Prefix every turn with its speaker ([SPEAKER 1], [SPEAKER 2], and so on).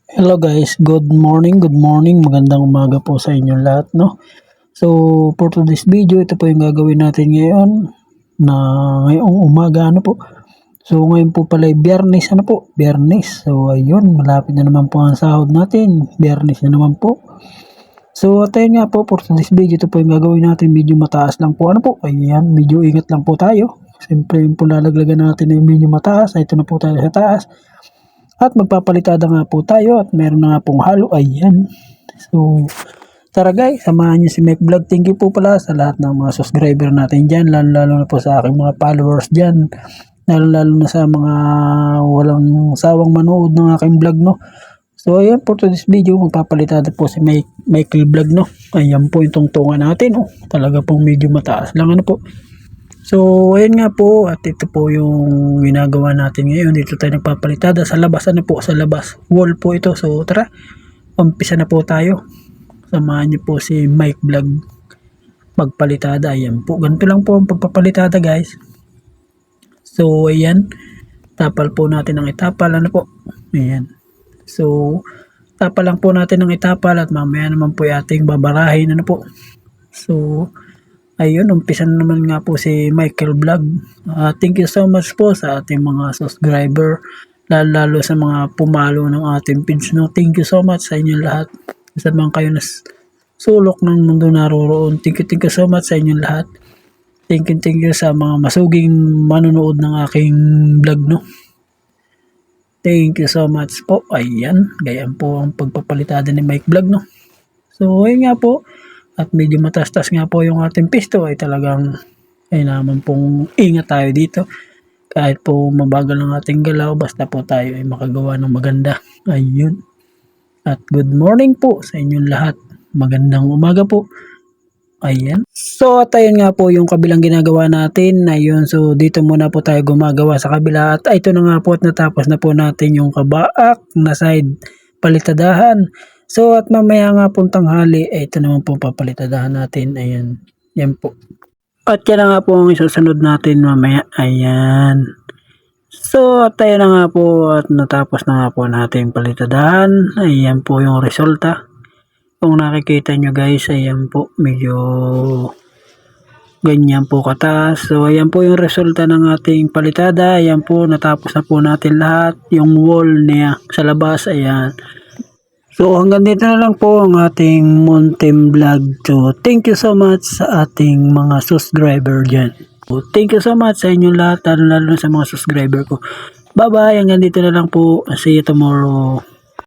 [SPEAKER 1] Hello guys, good morning, magandang umaga po sa inyo lahat, no? So, for today's video, ito po yung gagawin natin ngayon na ngayong umaga, ano po. So, ngayon po pala ay Biyernes, ano po, Biyernes. So, ayun, malapit na naman po ang sahod natin, Biyernes na naman po. So, at ayun nga po, for today's video, ito po yung gagawin natin, medyo mataas lang po, ano po, ayan, medyo ingat lang po tayo. Siyempre, yung po lalaglagan natin ay medyo mataas, ito na po tayo sa taas. At magpapalitada nga po tayo at meron na nga pong halo. Ayan. So, tara guys, samahan niyo si Mike Vlog. Thank you po pala sa lahat ng mga subscriber natin dyan. Lalo na po sa aking mga followers dyan. Lalo na sa mga walang sawang manood ng aking vlog, no. So, ayan po today's video. Magpapalitada po si Michael Vlog, no. Ayan po yung tungtungan natin, oh. Talaga pong medyo mataas lang, ano po. So, ayun nga po, at ito po yung ginagawa natin ngayon. Dito tayo nagpapalitada sa labas, ano po, sa labas. Wall po ito. So, tara, umpisa na po tayo. Samahan niyo po si Mike Vlog magpalitada. Ayan po, ganito lang po ang pagpapalitada guys. So, ayan, tapal po natin ang itapal, ano po. Ayan. So, tapal lang po natin ang itapal at mamaya naman po yung ating babarahin, ano po. So, ayun, umpisa na naman nga po si Michael Vlog. Thank you so much po sa ating mga subscriber, lalo sa mga pumalo ng ating page, no. Thank you so much sa inyo lahat. Saan man kayo sulok ng mundo naroroon. Thank you so much sa inyo lahat. Thank you sa mga masuging manonood ng aking vlog, no. Thank you so much po. Ayan, ganyan po ang pagpapalitada ni Mike Vlog, no. So, ayun nga po. At medyo matastas nga po yung ating pisto ay talagang ay naman pong ingat tayo dito. Kahit po mabagal ang ating galaw, basta po tayo ay makagawa ng maganda. Ayun. At good morning po sa inyong lahat. Magandang umaga po. Ayan. So at ayun nga po yung kabilang ginagawa natin. Ayun, so dito muna po tayo gumagawa sa kabila. At ito na nga po at natapos na po natin yung kabaak na side palitadahan. So at mamaya nga pong tanghali, ito naman po papalitadahan natin. Ayan, yan po. At yan na nga po ang isusunod natin mamaya. Ayan. So at ayun na nga po at natapos na nga po natin palitadahan. Ayan po yung resulta. Kung nakikita nyo guys, ayan po, medyo ganyan po kataas. So ayan po yung resulta ng ating palitada. Ayan po, natapos na po natin lahat. Yung wall niya sa labas, ayan. So hanggang dito na lang po ang ating Montem Vlog. So thank you so much sa ating mga subscriber dyan. So, thank you so much sa inyong lahat, lalo sa mga subscriber ko. Bye bye, hanggang dito na lang po. See you tomorrow.